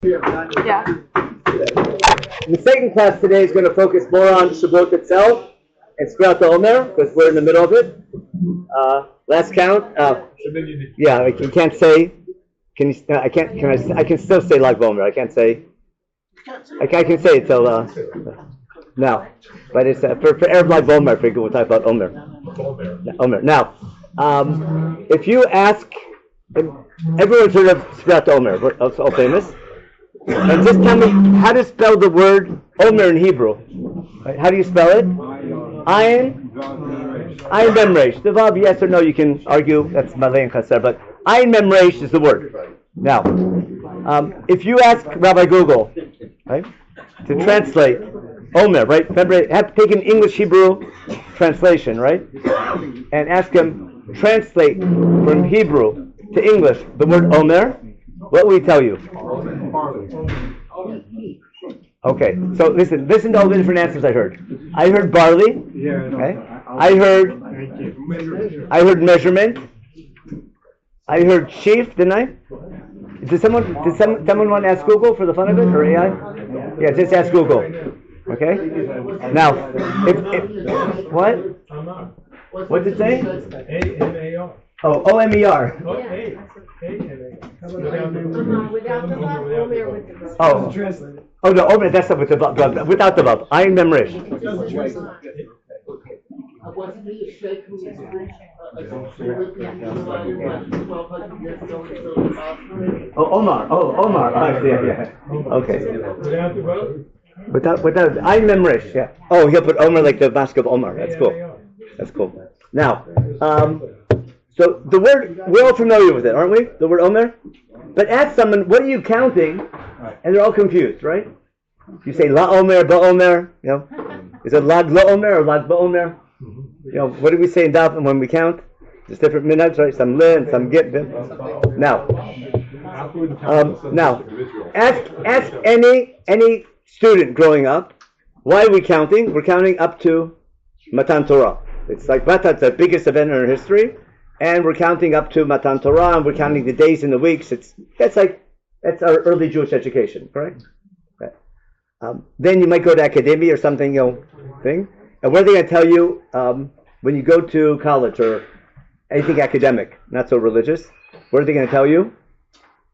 Yeah. The second class today is going to focus more on Shavuot itself and Spread the Omer, because we're in the middle of it. Last count. Yeah, you can't say. Can you? I can't. Can I? I can still say Lag Bomer. I can't say. I can say it till now, but it's for Arab Lag Bomer. I figure we'll talk about Omer. Omer. Now, if you ask, everyone's heard of Spread the Omer. It's all famous. And just tell me how to spell the word Omer in Hebrew. Right? How do you spell it? Ayin Mem Reish. The Vav, yes or no, you can argue. That's Malay and Chaser. But Ayin Mem Reish is the word. Now, if you ask Rabbi Google, right, to translate Omer, right? Remember, have to take an English-Hebrew translation, right? And ask him, translate from Hebrew to English the word Omer. What will he tell you? Okay, so listen to all the different answers I heard. I heard barley. Okay. I heard measurement. I heard sheaf, didn't I? Did someone want to ask Google for the fun of it, or AI? Yeah, just ask Google. Okay. Now, if what? What did it say? A-M-A-R. Oh, O-M-E-R. Oh no, Omer, that's not with the vav. Without the vav. Ayin Mem Reish. Oh, Omar. Oh, Omar. Oh, yeah. Okay. Without Ayin Mem Reish. Yeah. Oh, he'll put Omer like the basket of Omar. That's cool. That's cool. Now, so the word, we're all familiar with it, aren't we? The word Omer? But ask someone, what are you counting? And they're all confused, right? You say La Omer, Ba Omer, you know? Is it Lag La Omer or Lag Ba Omer? You know, what do we say in Daf when we count? There's different minutes, right? Some Le and some Git. Now, ask any student growing up, why are we counting? We're counting up to Matan Torah. It's like Matan's the biggest event in our history. And we're counting up to Matan Torah, and we're counting the days and the weeks. That's our early Jewish education, correct? Okay. Then you might go to academia or something, thing. And what are they going to tell you when you go to college or anything academic, not so religious? What are they going to tell you?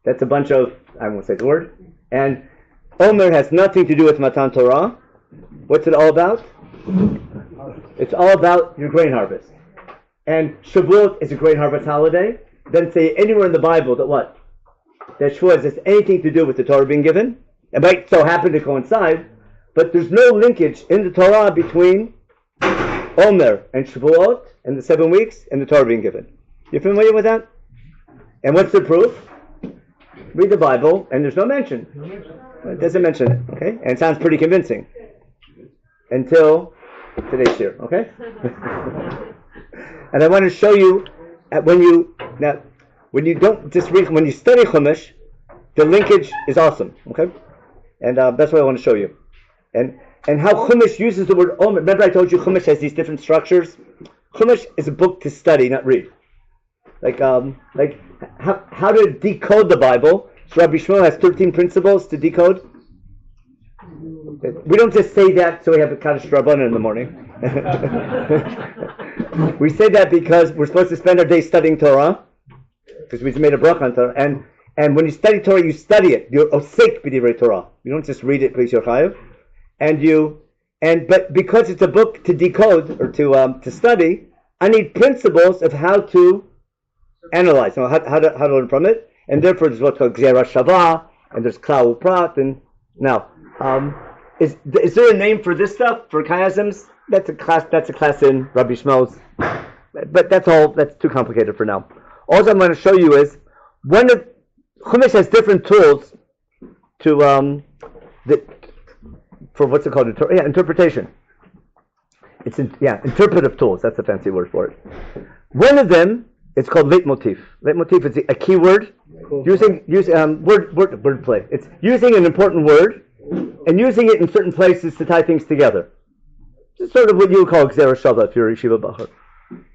That's a bunch of, I won't say the word. And Omer has nothing to do with Matan Torah. What's it all about? It's all about your grain harvest. And Shavuot is a grain harvest holiday. Doesn't say anywhere in the Bible that what? That Shavuot has anything to do with the Torah being given. It might so happen to coincide, but there's no linkage in the Torah between Omer and Shavuot and the 7 weeks and the Torah being given. You familiar with that? And what's the proof? Read the Bible, and there's no mention. It doesn't mention it, okay? And it sounds pretty convincing. Until today's year, okay? And I want to show you when you don't just read, when you study Chumash, the linkage is awesome. Okay, and that's what I want to show you, and how Chumash uses the word Omer. Remember, I told you Chumash has these different structures. Chumash is a book to study, not read. Like how to decode the Bible. So Rabbi Shmuel has 13 principles to decode. We don't just say that so we have a Kaddish Rabbanan in the morning. We say that because we're supposed to spend our day studying Torah, because we made a bracha on Torah, and when you study Torah, you study it. You're osek b'divrei Torah. You don't just read it because you're chayav, but because it's a book to decode or to study, I need principles of how to analyze, how to learn from it, and therefore there's what's called Gzera Shavah, and there's Klau Prat, and now is there a name for this stuff for chiasms? That's a class in Rabbi Shmuel's, but that's too complicated for now. All I'm going to show you is Chumash has different tools to for what's it called? Interpretation. It's interpretive tools. That's a fancy word for it. One of them is called leitmotif. Leitmotif is a key word using wordplay. It's using an important word and using it in certain places to tie things together. It's sort of what you would call Gzera Shavah if you're a Yeshiva Bachar.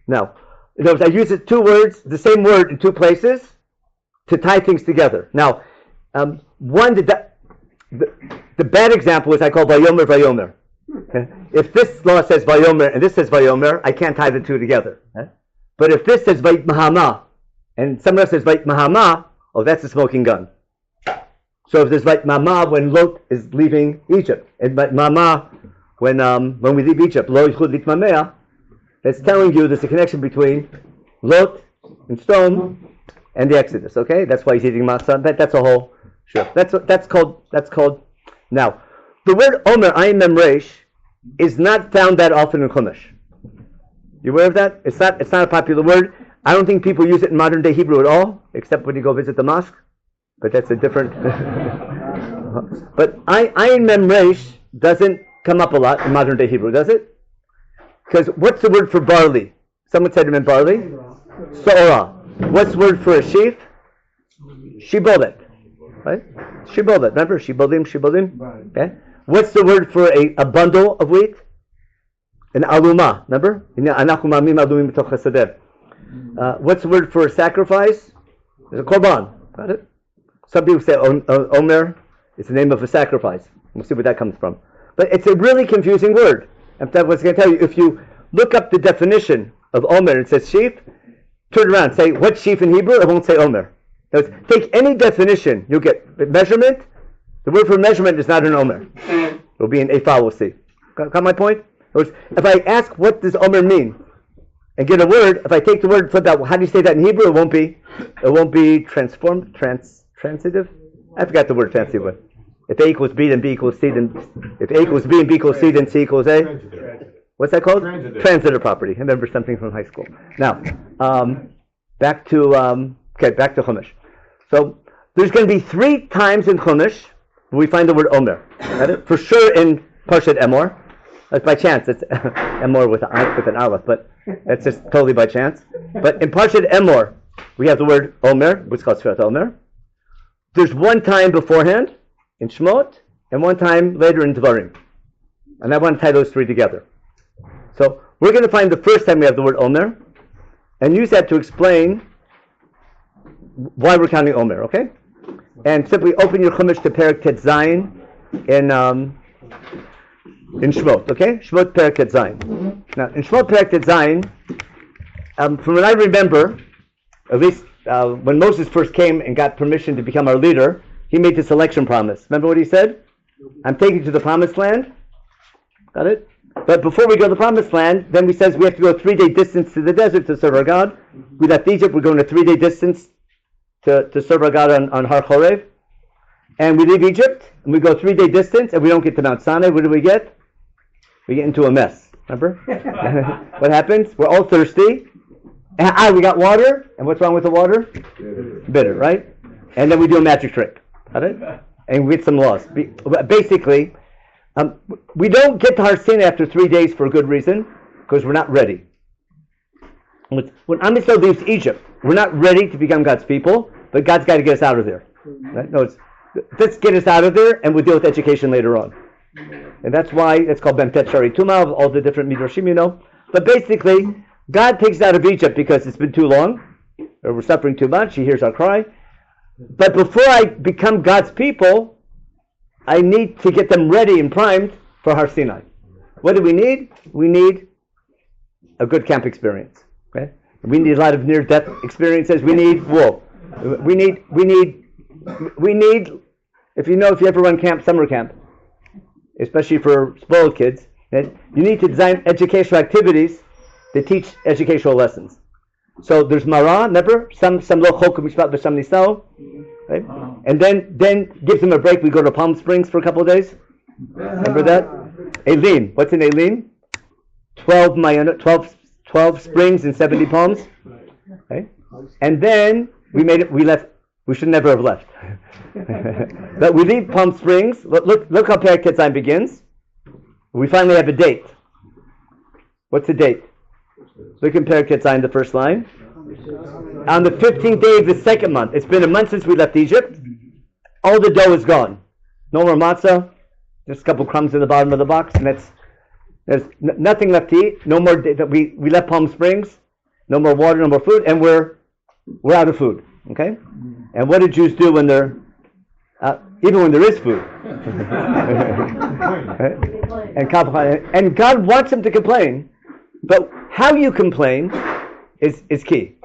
Now, in other words, I use it 2 words, the same word in 2 places, to tie things together. Now, One, the bad example is I call Vayomer Vayomer. If this law says Vayomer and this says Vayomer, I can't tie the two together. But if this says Vayit Mahama and someone else says Vayit Mahama, oh, that's a smoking gun. So if there's Vayit Mahama when Lot is leaving Egypt, and Vayit Mahama when we leave Egypt, Lo Yichud Litmamea, it's telling you there's a connection between Lot and stone and the Exodus. Okay, that's why he's eating matzah. That's a whole. Sure. That's called. Now, the word Omer, Ayin Mem Reish, is not found that often in Chumash. You aware of that? It's not a popular word. I don't think people use it in modern day Hebrew at all, except when you go visit the mosque. But that's a different. But Ayin Mem Reish doesn't come up a lot in modern day Hebrew, does it? Because what's the word for barley? Someone said it meant barley. So'ora. What's the word for a sheaf? Shibolet. Right? Shibolet. Remember? Shibolim. Okay. What's the word for a bundle of wheat? An aluma. Remember? What's the word for a sacrifice? It's a korban. Got it? Some people say Omer is the name of a sacrifice. We'll see where that comes from. But it's a really confusing word. And that was going to tell you, if you look up the definition of Omer, it says sheaf, turn around, say, what's sheaf in Hebrew? It won't say Omer. Take any definition, you'll get measurement. The word for measurement is not an Omer. It will be an Ephah, we'll see. Got my point? If I ask what does Omer mean, and get a word, if I take the word, flip that, how do you say that in Hebrew? It won't be transformed, transitive? I forgot the word fancy, but if A equals B, then B equals C, then if A equals B and B equals C, then C equals A. What's that called? Transitive property. I remember something from high school. Now, back to Chumash. So there's going to be 3 times in Chumash where we find the word Omer. For sure in Parshat Emor. That's by chance. It's Emor with an aleph, but that's just totally by chance. But in Parshat Emor, we have the word Omer, which is called Sfirat Omer. There's one time beforehand in Shemot, and one time later in Devarim. And I want to tie those 3 together. So we're going to find the first time we have the word Omer, and use that to explain why we're counting Omer, okay? And simply open your Chumash to Perek Tet Zayin in Shemot, okay? Shemot Perek Tet Zayin. Now, in Shemot Perek Tet Zayin, from what I remember, at least when Moses first came and got permission to become our leader, he made this election promise. Remember what he said? I'm taking you to the promised land. Got it? But before we go to the promised land, then he says we have to go a 3-day distance to the desert to serve our God. We left Egypt, we're going a 3-day distance to serve our God on Har Chorev. And we leave Egypt, and we go a 3-day distance, and we don't get to Mount Sinai. What do we get? We get into a mess. Remember? What happens? We're all thirsty. We got water, and what's wrong with the water? Bitter, right? And then we do a magic trick. Got it? And we get some loss. Basically, we don't get to Har Sinai after 3 days for a good reason, because we're not ready. When Am Yisrael leaves Egypt, we're not ready to become God's people, but God's got to get us out of there. Right? No, let's get us out of there, and we'll deal with education later on. And that's why it's called Ben Tet Shari Tuma, all the different midrashim, you know. But basically, God takes us out of Egypt because it's been too long, or we're suffering too much. He hears our cry. But before I become God's people, I need to get them ready and primed for Har Sinai. What do we need? We need a good camp experience. Okay? We need a lot of near-death experiences. We need wool. We need. If you ever run camp, summer camp, especially for spoiled kids, you need to design educational activities that teach educational lessons. So there's Mara, remember? Some lo chok mishpat v'sham nisao, right? And then gives them a break. We go to Palm Springs for a couple of days. Remember that? Eileen. What's in Eileen? 12 springs and 70 palms. Okay? And then we left. We should never have left. But we leave Palm Springs. Look how Perek Tet Zayin begins. We finally have a date. What's the date? Look in Perek Tet Zayin, the first line. On the 15th day of the second month. It's been a month since we left Egypt. All the dough is gone. No more matzah. Just a couple crumbs in the bottom of the box, and there's nothing left to eat. No more. We left Palm Springs. No more water. No more food, and we're out of food. Okay. And what do Jews do when they're even when there is food. And God wants them to complain, but how you complain is key.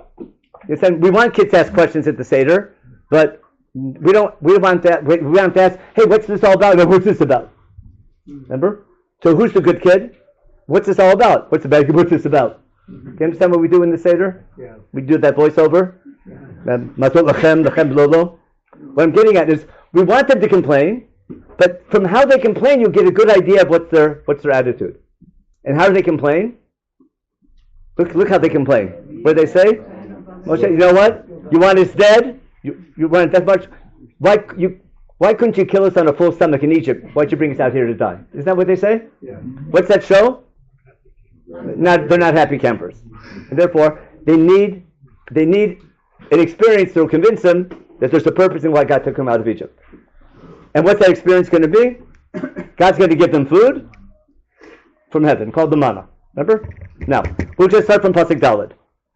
You said we want kids to ask questions at the Seder, but we want that. We want to ask, hey, what's this all about? What's this about? Remember? So who's the good kid? What's this all about? What's the bad kid? What's this about? Do you understand what we do in the Seder? Yeah. We do that voiceover. What I'm getting at is we want them to complain, but from how they complain, you get a good idea of what's their attitude. And how do they complain? Look how they complain. What do they say? Moshe, you know what? You want us dead? You want it that much? Why couldn't you kill us on a full stomach in Egypt? Why'd you bring us out here to die? Isn't that what they say? Yeah. What's that show? They're not happy campers. And therefore, they need an experience that will convince them that there's a purpose in why God took them out of Egypt. And what's that experience going to be? God's going to give them food from heaven, called the manna. Remember? Now, we'll just start from Pasuk Daled.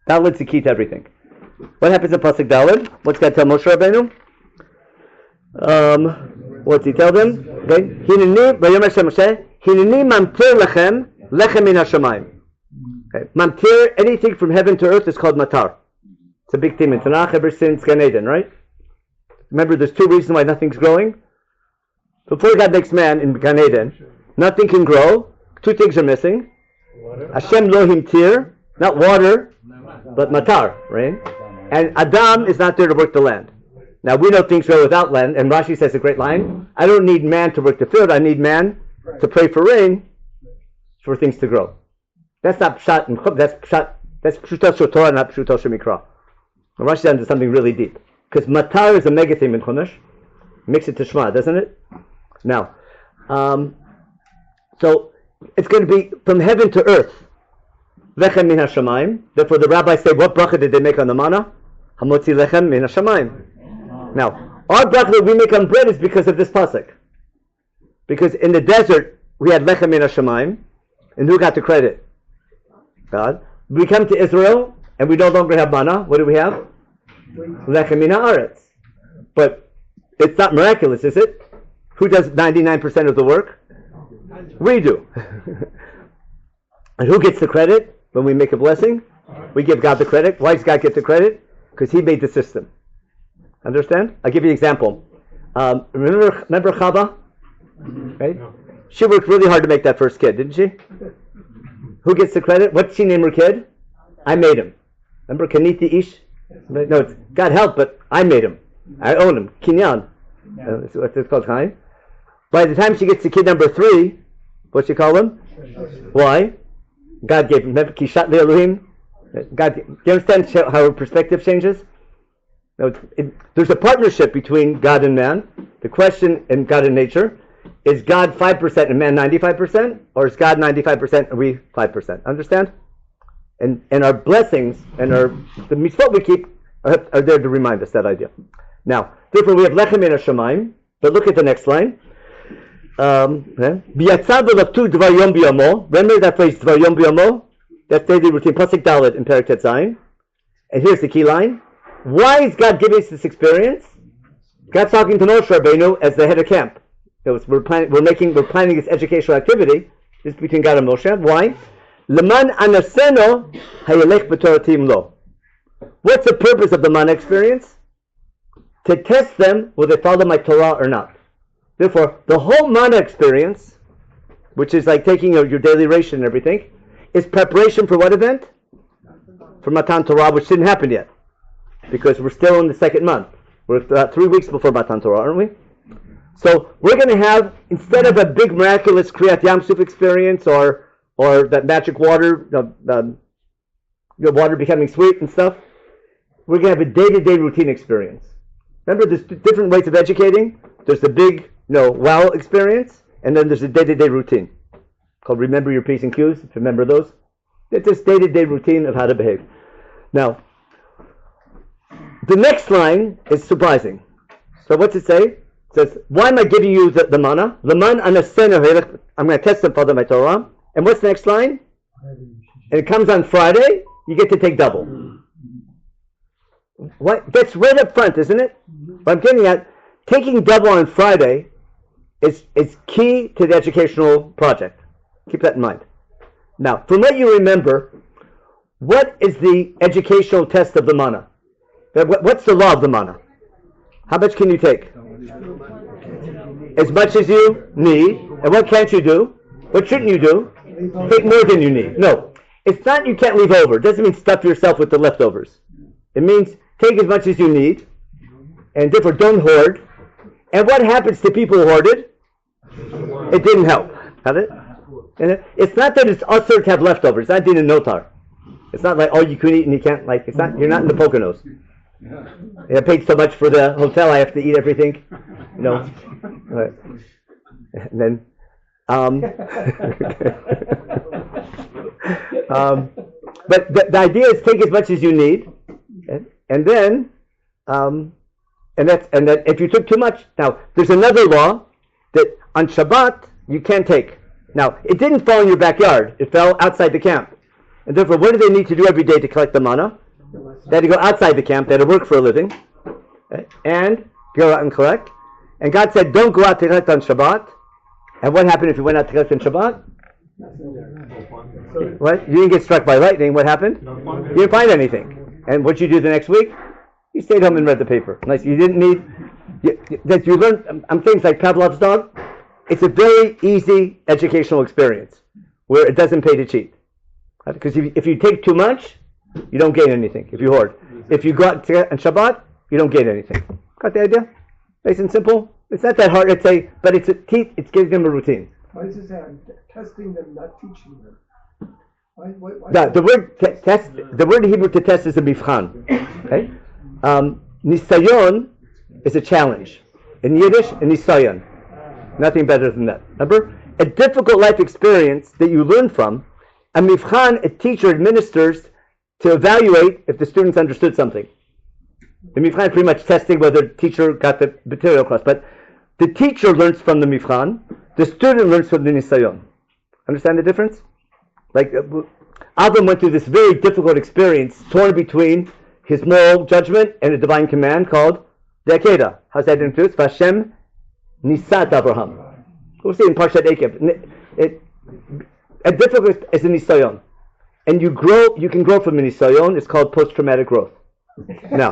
Daled's the key to everything. What happens in Pasuk Daled? What's God tell Moshe Rabbeinu? What's he tell them? Okay. Hineni mamtir lechem min hashamayim. Okay. Mamtir, anything from heaven to earth is called matar. It's a big theme in Tanakh ever since Gan Eden, right? Remember, there's two reasons why nothing's growing. Before God makes man in Gan Eden, nothing can grow. Two things are missing. Hashem lo himtir, not water, but matar, right? And Adam is not there to work the land. Now, we know things grow without land, and Rashi says a great line, I don't need man to work the field, I need man to pray for rain for things to grow. That's not pshat and chub, that's pshuto shel Torah, not pshuto shel Mikra. Rashi does something really deep. Because matar is a mega theme in Chumash. Makes it to Shema, doesn't it? Now, so it's going to be from heaven to earth. Lechem min hashamayim. Therefore, the rabbis say, what bracha did they make on the manna? Hamotzi lechem min hashamayim. Now, our bracha that we make on bread is because of this pasuk. Because in the desert, we had lechem min hashamayim. And who got the credit? God. We come to Israel, and we no longer have manna. What do we have? Lechem min haaretz. But it's not miraculous, is it? Who does 99% of the work? We do. And who gets the credit when we make a blessing? We give God the credit. Why does God get the credit? Because He made the system. Understand? I'll give you an example. Remember Chava? Right? She worked really hard to make that first kid, didn't she? Who gets the credit? What did she name her kid? I made him. Remember Kaniti Ish? No, it's God help, but I made him. I own him. Kinyan. That's what it's called, Chaim. By the time she gets to kid number 3, what's she call him? Why? God gave him. Remember Kishat Le'Elohim? God, do you understand how her perspective changes? No, there's a partnership between God and man. The question in God and nature, is God 5% and man 95%? Or is God 95% and we 5%? Understand? And our blessings and the mitzvot we keep are there to remind us that idea. Now, therefore we have lechem min hashamayim, but look at the next line. Remember that phrase, dvar yom b'yamo? That's daily routine, pasuk Daled in Perek Tet Zayin. And here's the key line. Why is God giving us this experience? God's talking to Moshe Rabbeinu as the head of camp. We're planning this educational activity. This is between God and Moshe. Why? Leman anaseno hayelech b'toratim lo. What's the purpose of the manna experience? To test them, will they follow my Torah or not? Therefore, the whole manna experience, which is like taking your daily ration and everything, is preparation for what event? For Matan Torah, which didn't happen yet. Because we're still in the second month. We're about 3 weeks before Matan Torah, aren't we? So we're going to have, instead of a big miraculous Kriyat Yam Suf experience or that magic water, water becoming sweet and stuff, we're going to have a day-to-day routine experience. Remember, there's different ways of educating. There's the big, wow experience, and then there's a day-to-day routine called Remember Your P's and Q's, if you remember those. It's this day-to-day routine of how to behave. Now, the next line is surprising. So what's it say? It says, why am I giving you the manna? Leman anasenu, I'm going to test them, Father, my Torah. And what's the next line? And it comes on Friday, you get to take double. What? That's right up front, isn't it? What I'm getting at, taking double on Friday is key to the educational project. Keep that in mind. Now, from what you remember, what is the educational test of the mana? What's the law of the mana? How much can you take? As much as you need. And what can't you do? What shouldn't you do? Take more than you need. No. It's not you can't leave over. It doesn't mean stuff yourself with the leftovers. It means take as much as you need, and therefore don't hoard. And what happens to people who hoarded? It didn't help. Have it? And it's not that it's usher to have leftovers. It's not din and notar. It's not like, oh, you can eat and you can't, like, it's not, you're not in the Poconos. I paid so much for the hotel, I have to eat everything. No. Right. And then, but the idea is take as much as you need, and then, and then if you took too much, now there's another law that on Shabbat you can't take. Now it didn't fall in your backyard; it fell outside the camp, and therefore, what do they need to do every day to collect the manna? They had to go outside the camp. They had to work for a living, and go out and collect. And God said, "Don't go out to collect on Shabbat." And what happened if you went out to collect on Shabbat? What? You didn't get struck by lightning. What happened? You didn't find anything. And what did you do the next week? You stayed home and read the paper. Like you didn't need that. You learned things like Pavlov's dog. It's a very easy educational experience where it doesn't pay to cheat. Because if you take too much, you don't gain anything. If you hoard, if you go out on Shabbat, you don't gain anything. Got the idea? Nice and simple. It's not that hard. It's giving them a routine. Why does it say I'm testing them, not teaching them? The word test. The word in Hebrew to test is a mifchan. Okay. Nisayon is a challenge. In Yiddish, a nisayon. Nothing better than that. Remember, a difficult life experience that you learn from. A mifchan, a teacher administers to evaluate if the students understood something. The mifchan is pretty much testing whether the teacher got the material across. But the teacher learns from the mifchan. The student learns from the nisayon. Understand the difference? Like, Adam went through this very difficult experience, torn between his moral judgment and a divine command called the Akedah. How's that introduced? Vashem Nisat Abraham. We'll see in Parshat Ekev. A difficult is a nisayon. And you can grow from a nisayon. It's called post-traumatic growth. Now,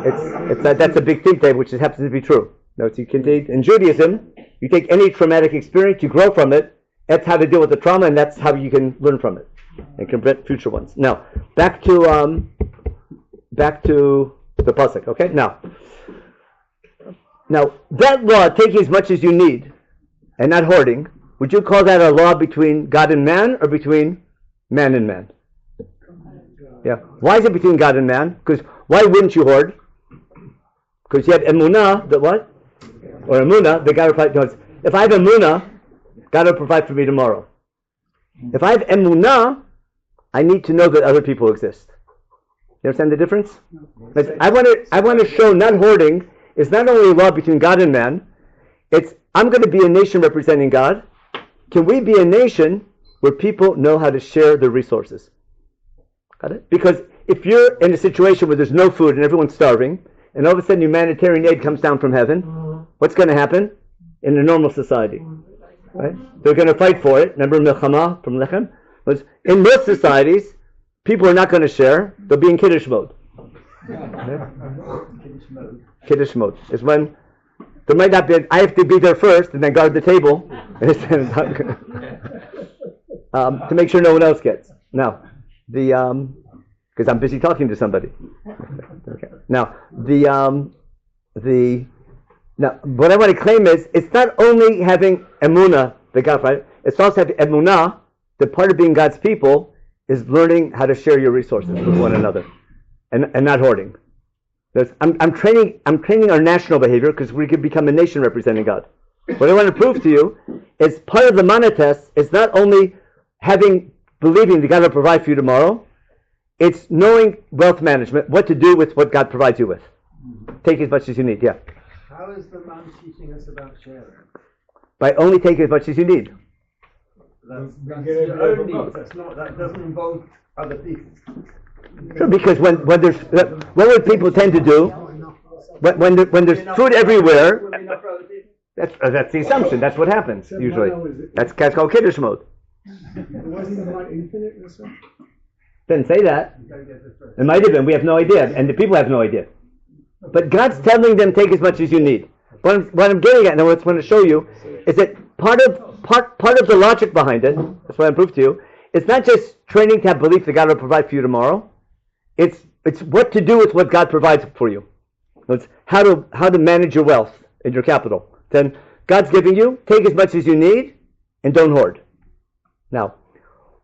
that's a big think there, which happens to be true. No, you can take, in Judaism, you take any traumatic experience, you grow from it. That's how to deal with the trauma, and that's how you can learn from it and prevent future ones. Now, back to the pasuk. Okay, now that law, taking as much as you need and not hoarding, would you call that a law between God and man, or between man and man? Yeah. Why is it between God and man? Because why wouldn't you hoard? Because you have emunah, that what? Or emunah, that God provides. If I have emunah, God will provide for me tomorrow. If I have emunah, I need to know that other people exist. You understand the difference? I want to show not hoarding is not only a law between God and man. It's I'm going to be a nation representing God. Can we be a nation where people know how to share their resources? Got it? Because if you're in a situation where there's no food and everyone's starving, and all of a sudden humanitarian aid comes down from heaven, what's going to happen in a normal society? Right? They're going to fight for it. Remember Milchama from Menachem? In most societies, people are not going to share. They'll be in Kiddush mode. Kiddush mode is when there might not be. I have to be there first and then guard the table to make sure no one else gets. Now, because I'm busy talking to somebody. Okay. Now, Now, what I want to claim is, it's not only having emunah, the God, right? It's also having emunah, the part of being God's people is learning how to share your resources with one another, and not hoarding. I'm training our national behavior because we could become a nation representing God. What I want to prove to you is part of the mana test is not only believing that God will provide for you tomorrow, it's knowing wealth management, what to do with what God provides you with. Take as much as you need, yeah. How is the man teaching us about sharing? By only taking as much as you need. That's your own needs. That doesn't involve other people. Sure, because when there's what would people tend to do? when there's food everywhere, that's the assumption. That's what happens usually. That's called Kiddush mode. Wasn't the mind infinite or something? Didn't say that. It might have been. We have no idea, and the people have no idea. But God's telling them, take as much as you need. What I'm getting at, and what I want to show you, is that part of the logic behind it, that's what I proved to you, it's not just training to have belief that God will provide for you tomorrow. It's what to do with what God provides for you. It's how to manage your wealth and your capital. Then God's giving you, take as much as you need, and don't hoard. Now,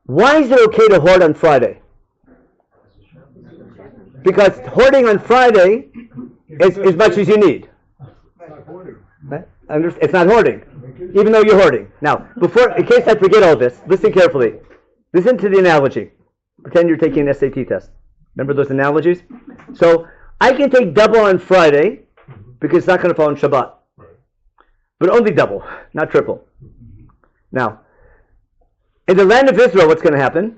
why is it okay to hoard on Friday? Because hoarding on Friday is as much as you need. It's not hoarding, even though you're hoarding. Now, in case I forget all this, listen carefully. Listen to the analogy. Pretend you're taking an SAT test. Remember those analogies? So, I can take double on Friday because it's not going to fall on Shabbat. But only double, not triple. Now, in the land of Israel, what's going to happen?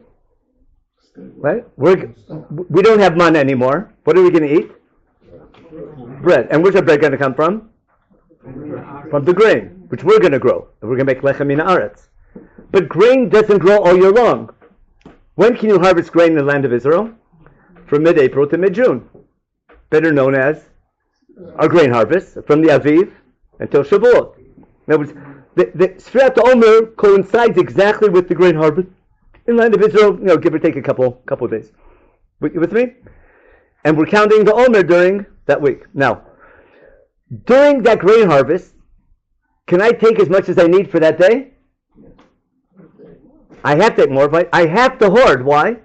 Right? We don't have manna anymore. What are we going to eat? Bread. And where's the bread going to come from? From the grain, which we're going to grow. And we're going to make lechem min haaretz. But grain doesn't grow all year long. When can you harvest grain in the land of Israel? From mid-April to mid-June. Better known as our grain harvest, from the Aviv until Shavuot. In other words, the Sfirat Omer coincides exactly with the grain harvest in the land of Israel, give or take a couple of days. You with me? And we're counting the Omer during that week. Now, during that grain harvest, can I take as much as I need for that day? I have to take more, but I have to hoard. Why?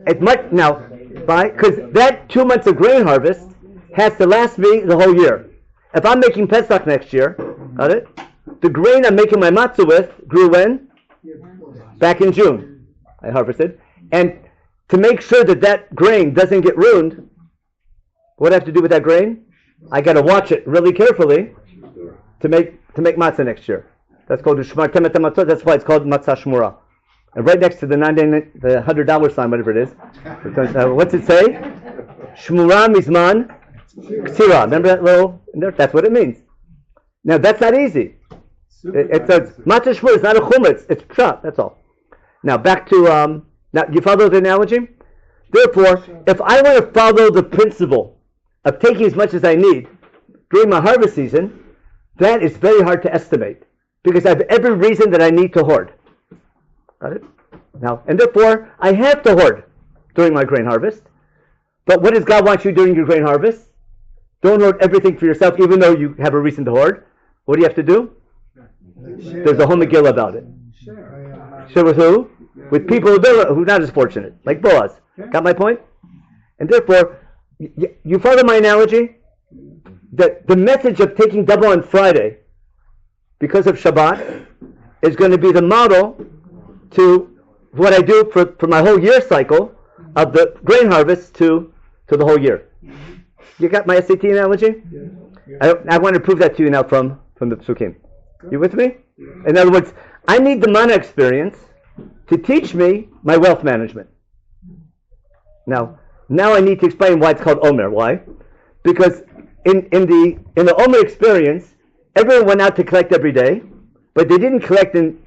Because that 2 months of grain harvest has to last me the whole year. If I'm making Pesach next year, got it? The grain I'm making my matzah with grew when? Back in June. I harvested. And to make sure that grain doesn't get ruined, what do I have to do with that grain? I got to watch it really carefully to make matzah next year. That's called the Shmartem et HaMatzot. That's why it's called Matzah Shmura. And right next to the $100 sign, whatever it is, what's it say? Shmura Mizman Ksira. Remember that little? That's what it means. Now that's not easy. It's a Matzah Shmura. It's not a chumetz. It's pshat. That's all. Now back to now you follow the analogy? Therefore, if I want to follow the principle of taking as much as I need during my harvest season, that is very hard to estimate because I have every reason that I need to hoard. Got it? Now, and therefore, I have to hoard during my grain harvest. But what does God want you during your grain harvest? Don't hoard everything for yourself, even though you have a reason to hoard. What do you have to do? There's a whole Megillah about it. Share with who? With people who are not as fortunate, like Boaz. Got my point? And therefore, you follow my analogy? That the message of taking double on Friday because of Shabbat is going to be the model to what I do for my whole year cycle of the grain harvest to the whole year. You got my SAT analogy? I want to prove that to you now from the Psukim. You with me? In other words, I need the mana experience to teach me my wealth management. Now I need to explain why it's called Omer. Why? Because in the Omer experience, everyone went out to collect every day, but they didn't collect in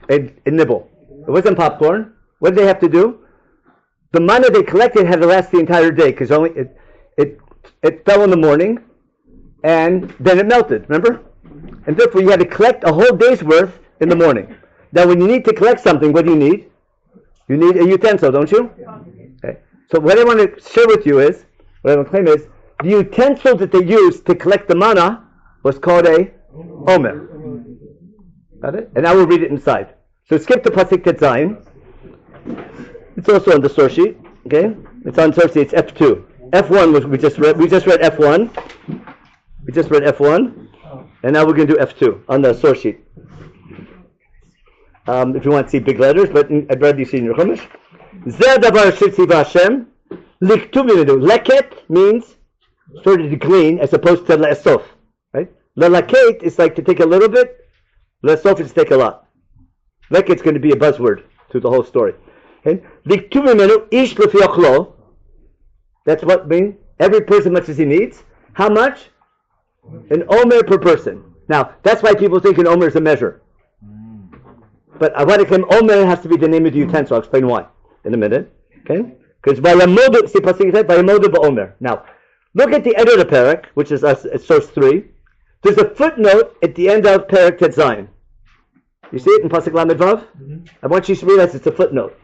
nibble. It wasn't popcorn. What did they have to do? The mana they collected had to last the entire day because it fell in the morning and then it melted. Remember? And therefore, you had to collect a whole day's worth in the morning. Now, when you need to collect something, what do you need? You need a utensil, don't you? Okay. So what I want to share with you is, what I want to claim is, the utensil that they used to collect the mana was called a omer. Got it? And I will read it inside. So skip to Pasuk Tetzayin. It's also on the source sheet. Okay? It's on source sheet. It's F2. F1 was we just read F1. We just read F1. And now we're going to do F2 on the source sheet. If you want to see big letters, but I'd rather you see in your Chumash. Zeh davar shitziva Hashem liktuv yinu. Leket means sort of to glean as opposed to le'esof. Right? Lelaket is like to take a little bit. Le'esof is to take a lot. Leket's going to be a buzzword to the whole story. Okay? Liktuv yinu ish lefi achlo. That's what means every person much as he needs. How much? An omer per person. Now, that's why people think an omer is a measure. But what I claim omer has to be the name of the utensil. I'll explain why in a minute. Okay? Because vayamodu, see pasuk said vayamodu ba'omer. Now, look at the end of the parak, which is source 3. There's a footnote at the end of parak Tet Zayin. You see it in pasuk Lamed Vav? I want you to realize it's a footnote.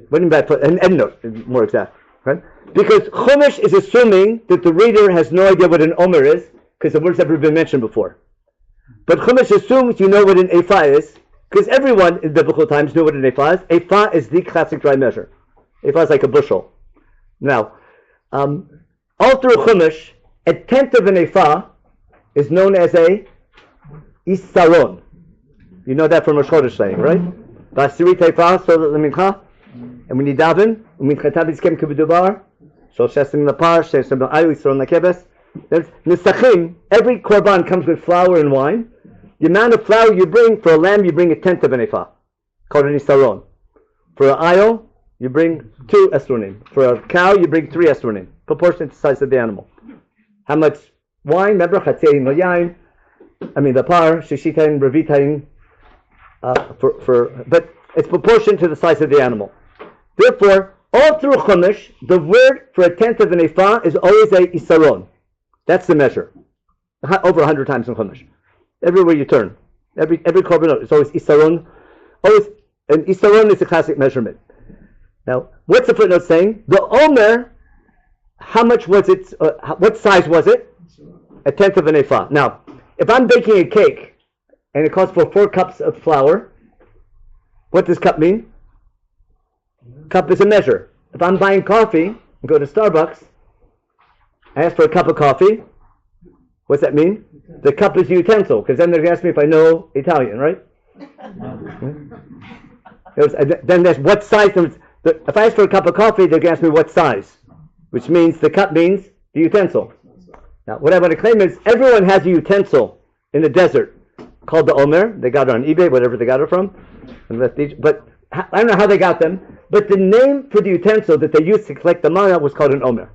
What in that an end note, more exact, right? Because Chumash is assuming that the reader has no idea what an omer is, because the word's never been mentioned before. But Chumash assumes you know what an ephah is, because everyone in biblical times knew what an ephah is. Ephah is the classic dry measure. Ephah is like a bushel. Now, all through Chumash, a tenth of an ephah is known as a isaron. You know that from Rosh Chodesh saying, right? Basiri teifah, so the mincha, and when you daven, u'minchatav yizkem k'b'dubar, so shesim l'par, shesim l'ayu, yisron l'kebes. There's nisachim. Every korban comes with flour and wine. The amount of flour you bring for a lamb, you bring a tenth of an ephah, called an isaron. For an ayil, you bring 2 esronim. For a cow, you bring 3 esronim, proportionate to the size of the animal. How much wine? Remember, chatzein lo yain. I mean, the par, shishitain, revitain. But it's proportionate to the size of the animal. Therefore, all through Chumash, the word for a tenth of an ephah is always a isaron. That's the measure. Over 100 times in Chumash. Everywhere you turn. Every korban is always isaron. Always, and isaron is a classic measurement. Now, what's the footnote saying? The omer, how much was it? What size was it? A tenth of an ephah. Now, if I'm baking a cake and it calls for 4 cups of flour, what does cup mean? Cup is a measure. If I'm buying coffee and go to Starbucks, I ask for a cup of coffee. What's that mean? The cup is a utensil, because then they're going to ask me if I know Italian, right? Then there's what size. If I ask for a cup of coffee, they're going to ask me what size, which means the cup means the utensil. Now, what I want to claim is everyone has a utensil in the desert called the omer. They got it on eBay, whatever they got it from. But I don't know how they got them. But the name for the utensil that they used to collect the manna was called an omer.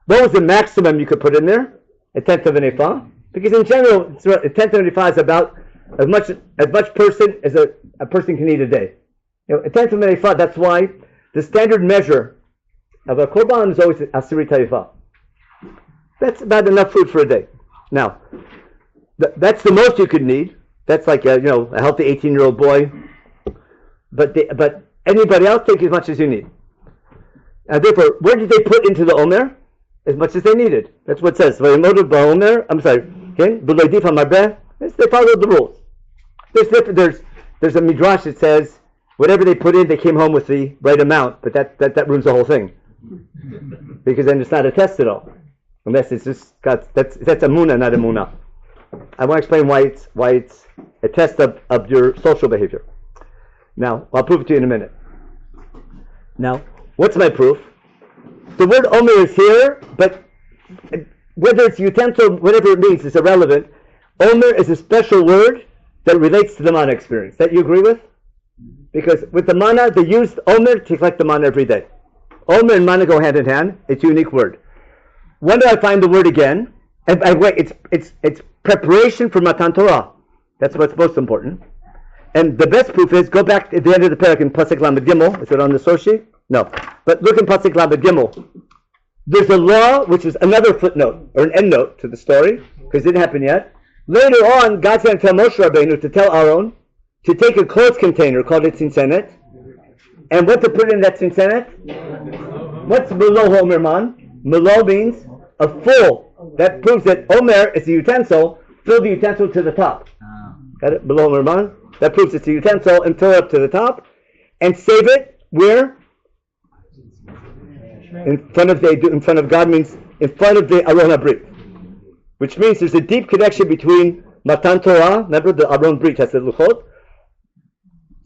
What was the maximum you could put in there? A tenth of an ephah. Because in general, a tenth of an ephah is about as much person as a person can eat a day. A tenth of an ephah, that's why the standard measure of a korban is always asiri ta'ifah. That's about enough food for a day. Now, that's the most you could need. That's like a healthy 18-year-old boy. But anybody else, take as much as you need. And therefore, where did they put into the omer? As much as they needed. That's what it says. I'm sorry. Okay? They followed the rules. There's a midrash that says whatever they put in, they came home with the right amount. But that ruins the whole thing, because then it's not a test at all. Unless it's just that's emunah, not emunah. I want to explain why it's a test of your social behavior. Now, I'll prove it to you in a minute. Now, what's my proof? The word omer is here, but whether it's utensil, whatever it means, it's irrelevant. Omer is a special word that relates to the manna experience. That you agree with? Because with the manna, they used omer to collect the manna every day. Omer and manna go hand in hand. It's a unique word. When do I find the word again? And by the way, it's preparation for Matan Torah. That's what's most important. And the best proof is, go back at the end of the parak in Pasuk Lamed Gimel. Is it on the source sheet? No. But look in Pasuk Lamed Gimel. There's a law, which is another footnote, or an endnote to the story, because it didn't happen yet. Later on, God's going to tell Moshe Rabbeinu to tell Aaron to take a closed container called a tzintzeret, and what to put in that tzintzeret? What's Melo Homer Man? Melo means a full. That proves that Omer is a utensil. Fill the utensil to the top. Got it? Melo Homer Man. That proves it's a utensil, and fill it up to the top, and save it where? In front of God means in front of the Aron HaBrit, which means there's a deep connection between Matan Torah. Remember, the Aron Brit has the Luchot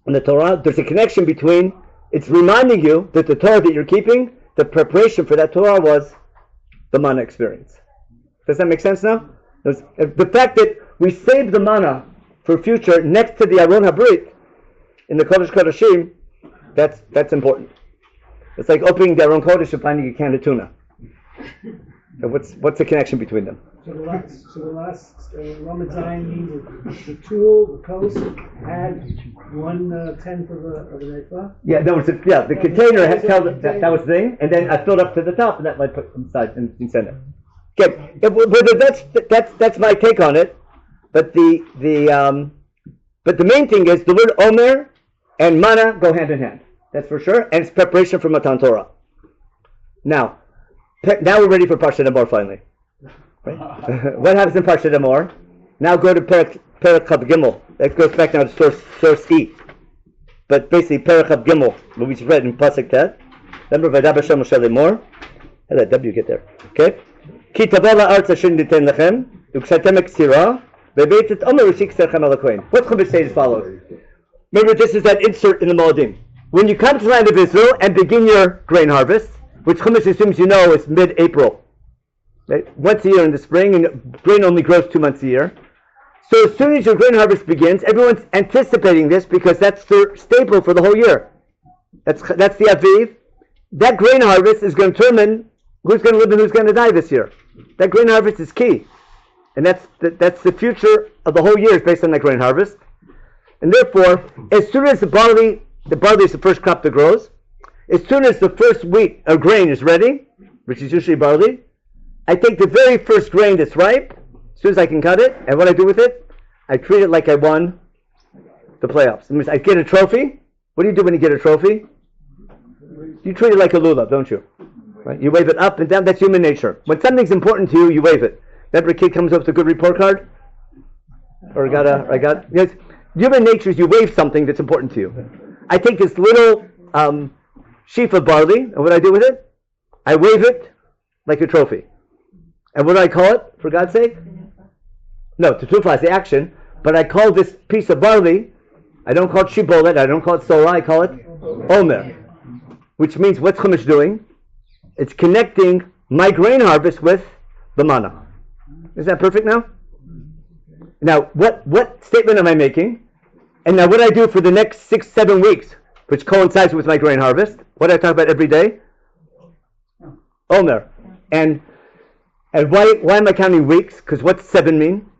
and the Torah. There's a connection between. It's reminding you that the Torah that you're keeping, the preparation for that Torah was the manna experience. Does that make sense now? The fact that we saved the manna for future next to the Aron HaBrit in the Kodesh Kodeshim, that's important. It's like opening the Aron Kodesh and finding a can of tuna. So what's the connection between them? So the last Lamed Zayin means the tool, the coast, had 1/10 of an ephah. Yeah, the container had held that was the thing, and then I filled up to the top, and that might put inside and send it. Okay, that's my take on it. But the main thing is the word Omer and Mana go hand in hand. That's for sure, and it's preparation for Matan Torah. Now we're ready for Parshat Emor finally. Right? What happens in Parshat Emor? Now go to Perek Chav Gimel. That goes back now to source E. But basically Perek Chav Gimel, what we just read in Pasuk Tet. Remember Vaydaber Hashem Moshe Lemor. How did that W get there? Okay. Ki tavo la'aretz asher niten lechem u'kshatem ksira ve'beit et omer u'shikserchem al hakohen. What Chumash says follows. Remember, this is that insert in the Moedim. When you come to the land of Israel and begin your grain harvest, which Chumash assumes you know is mid-April, right? Once a year in the spring, and grain only grows 2 months a year. So as soon as your grain harvest begins, everyone's anticipating this because that's their staple for the whole year. That's the Aviv. That grain harvest is going to determine who's going to live and who's going to die this year. That grain harvest is key. And that's the future of the whole year is based on that grain harvest. And therefore, as soon as the barley is the first crop that grows, as soon as the first wheat or grain is ready, which is usually barley, I take the very first grain that's ripe, as soon as I can cut it, and what I do with it, I treat it like I won the playoffs. That means I get a trophy. What do you do when you get a trophy? You treat it like a lulav, don't you? Right? You wave it up and down. That's human nature. When something's important to you, you wave it. Remember a kid comes up with a good report card? Or yes. Human nature is you wave something that's important to you. I take this little sheaf of barley, and what do I do with it? I wave it like a trophy. And what do I call it, for God's sake? No, tetufa is the action, but I call this piece of barley, I don't call it shibolet, I don't call it sola, I call it omer. Which means, what's Chumash doing? It's connecting my grain harvest with the manna. Is that perfect now? Now, what statement am I making? And now what I do for the next 6-7 weeks, which coincides with my grain harvest, what do I talk about every day? Omer. And why am I counting weeks? Because what's 7 mean?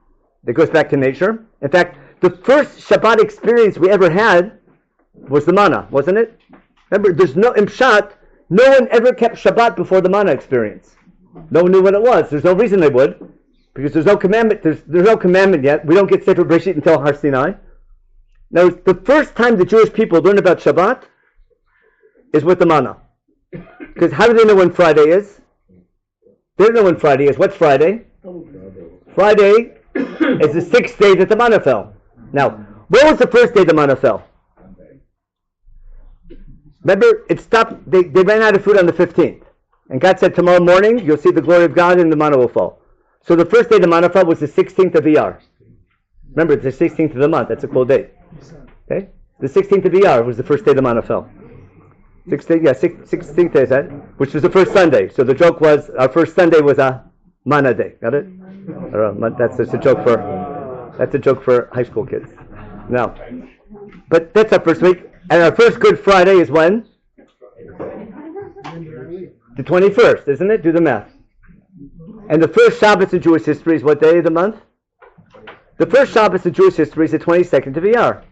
That goes back to nature. In fact, the first Shabbat experience we ever had was the manna, wasn't it? Remember, there's no imshat. No one ever kept Shabbat before the manna experience. No one knew what it was. There's no reason they would, because there's no commandment. There's no commandment yet. We don't get Sefer Bereshit until Har Sinai. Now, the first time the Jewish people learn about Shabbat is with the manna. Because how do they know when Friday is? They don't know when Friday is. What's Friday? Friday is the 6th day that the manna fell. Now, what was the first day the manna fell? Remember, it stopped. They ran out of food on the 15th. And God said, tomorrow morning, you'll see the glory of God and the manna will fall. So the first day the manna fell was the 16th of Iyar. Remember, it's the 16th of the month. That's a cool date. Okay? The 16th of Iyar was the first day the manna fell. 16th day is that, which was the first Sunday. So the joke was, our first Sunday was a manna day. Got it? That's a joke for high school kids. Now, but that's our first week. And our first Good Friday is when? The 21st, isn't it? Do the math. And the first Shabbos in Jewish history is what day of the month? The first Shabbos in Jewish history is the 22nd of Iyar.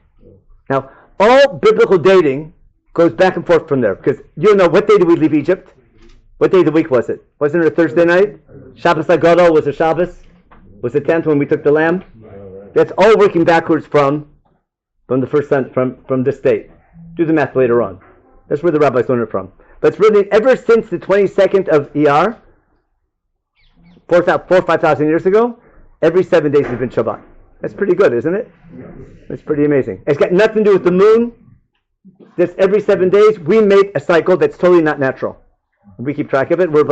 Now, all biblical dating goes back and forth from there. Because you know, what day did we leave Egypt? What day of the week was it? Wasn't it a Thursday night? Shabbos HaGadol was a Shabbos? Was the 10th when we took the lamb? That's all working backwards from the first sun, from this date. Do the math later on. That's where the rabbis learned it from. But it's really, ever since the 22nd of Iyar, 4,000 or 5,000 years ago, every 7 days has been Shabbat. That's pretty good, isn't it? That's pretty amazing. It's got nothing to do with the moon. Just every 7 days, we make a cycle that's totally not natural. We keep track of it. We're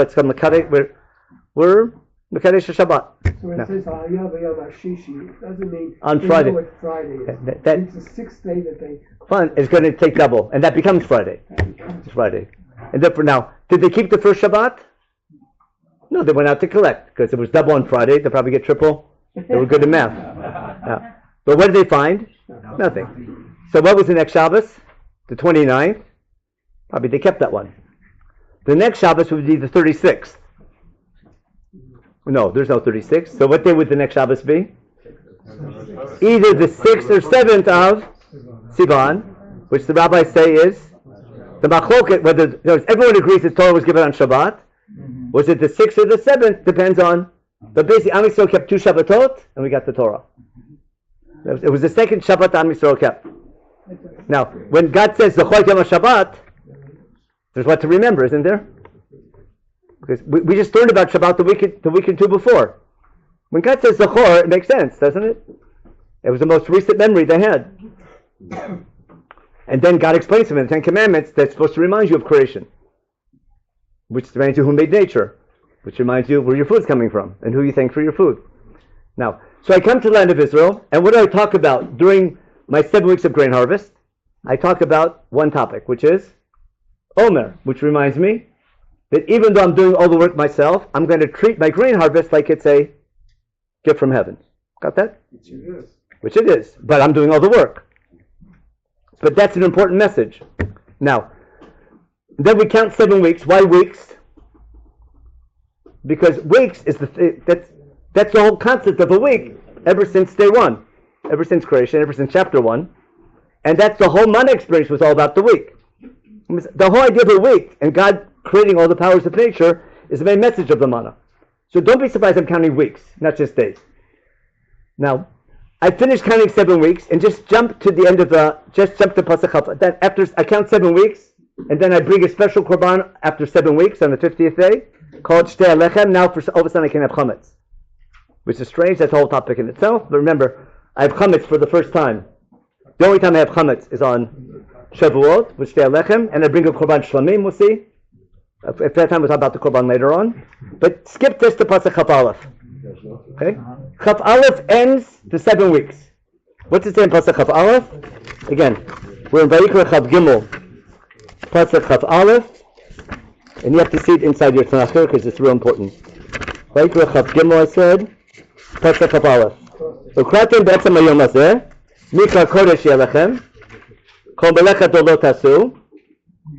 Mekadesh Shabbat. So when it says Aliyah B'Yom HaShishi, it doesn't mean on Friday. Know what Friday is. It's the 6th day that they... Fun is going to take double, and that becomes Friday. It's Friday. And therefore now, did they keep the first Shabbat? No, they went out to collect, because it was double on Friday. They'll probably get triple. They were good at math. Yeah. But what did they find? Nothing. So what was the next Shabbos? The 29th? Probably they kept that one. The next Shabbos would be the 36th. No, there's no 36. So what day would the next Shabbos be? Either the 6th or 7th of Sivan, which the rabbis say is the machloket, whether everyone agrees the Torah was given on Shabbat. Was it the 6th or the 7th? Depends on. But basically, Am Yisrael kept 2 Shabbatot, and we got the Torah. It was the second Shabbat Am Yisrael kept. Now, when God says Zechor Yom HaShabbat, there's what to remember, isn't there? Because we just learned about Shabbat the week or two before. When God says Zechor, it makes sense, doesn't it? It was the most recent memory they had. And then God explains to them in the Ten Commandments that's supposed to remind you of creation, which reminds you who made nature, which reminds you where your food's coming from and who you thank for your food. Now, so I come to the land of Israel, and what do I talk about during my 7 weeks of grain harvest? I talk about one topic, which is Omer, which reminds me that even though I'm doing all the work myself, I'm going to treat my grain harvest like it's a gift from heaven. Got that? Which it is. But I'm doing all the work. But that's an important message. Now, then we count 7 weeks. Why weeks? Because weeks is that's the whole concept of a week ever since day one, ever since creation, ever since chapter 1. And that's the whole Mana experience was all about the week. The whole idea of a week and God creating all the powers of nature is the main message of the Mana. So don't be surprised I'm counting weeks, not just days. Now, I finished counting 7 weeks and just jump to the end of just jump to Pasach Chaf. Then after I count 7 weeks, and then I bring a special korban after 7 weeks on the 50th day, called Shtei Alechem. Now all of a sudden I can have chametz, which is strange. That's a whole topic in itself. But remember, I have chametz for the first time. The only time I have chametz is on Shavuot, with Shtei Alechem, and I bring a korban shlamim. We'll see. At that time we'll talk about the korban later on. But skip this to Pasach Chaf Aleph. Okay? Chaf Aleph ends the 7 weeks. What's it say in Pasach Chaf Aleph? Again, we're in Vayikra Chaf Gimel. Pasach Chaf Aleph. And you have to see it inside your Tanakh because it's real important. Vayikra Chaf Gimel, I said. Pasach Chaf Aleph. Ukratem be'etzem hayom hazeh. Mikra kodesh yelechem. Kol belechet lo tasu.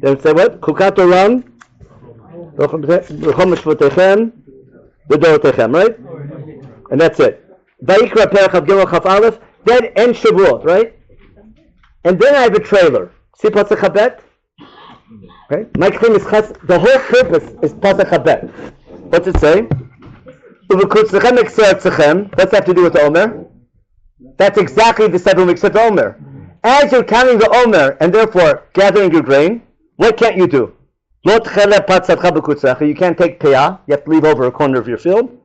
Then say what? Chukat olam. V'chom mishvotechem. V'dorotechem, right? And that's it. Vayikra Perach Chaf Gimel Chaf Aleph. Then end Shavuot, right? And then I have a trailer. See Pasach Chabet? Okay? My claim is the whole purpose is Pasach Chabet. What's it say? What's that have to do with the Omer? That's exactly the 7 weeks of the Omer. As you're counting the Omer and therefore gathering your grain, what can't you do? You can't take piyah. You have to leave over a corner of your field.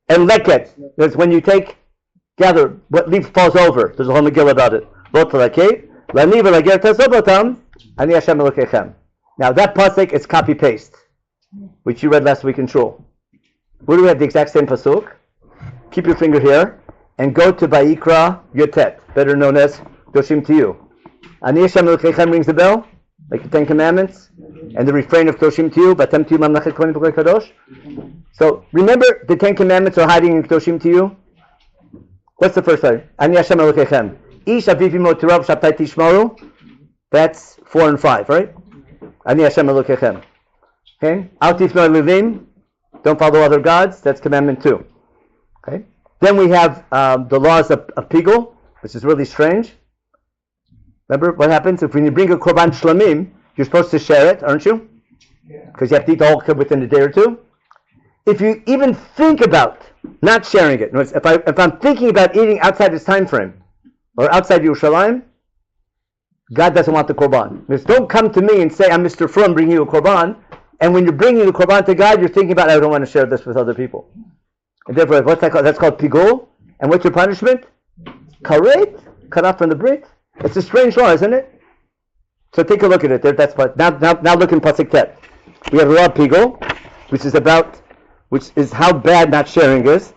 And leket, that's when you gather what leaf falls over. There's a whole Megillah about it. Now that pasuk is copy paste, which you read last week in Shul. Where do we have the exact same pasuk? Keep your finger here and go to Vayikra Yotet, better known as Doshim to you. Ani Hashem Elokechem rings the bell, like the Ten Commandments, and the refrain of Doshim to you, Batem to you Mamlechet Kohen V'Goy Kadosh. So remember, the Ten Commandments are hiding in Doshim to you. What's the first one? Ani Hashem Elokechem. Ish aviv imo tirav shabtai tishmaru. That's 4 and 5, right? Ani Hashem Elokechem. Okay? Al tifno eluvim. Don't follow other gods. That's commandment 2. Okay? Then we have the laws of Pigul, which is really strange. Remember what happens? If when you bring a korban shlamim, you're supposed to share it, aren't you? Because you have to eat the whole kid within a day or two. If you even think about not sharing it, if I'm thinking about eating outside this time frame, or outside Yerushalayim, God doesn't want the korban. Because don't come to me and say, I'm Mr. Frum, bringing you a korban, and when you're bringing the korban to God, you're thinking about, I don't want to share this with other people. And therefore, what's that called? That's called pigul. And what's your punishment? Karet, cut off from the brit. It's a strange law, isn't it? So take a look at it. There, that's what. Now look in Pasuk Tet. We have the law of pigul, which is how bad not sharing is.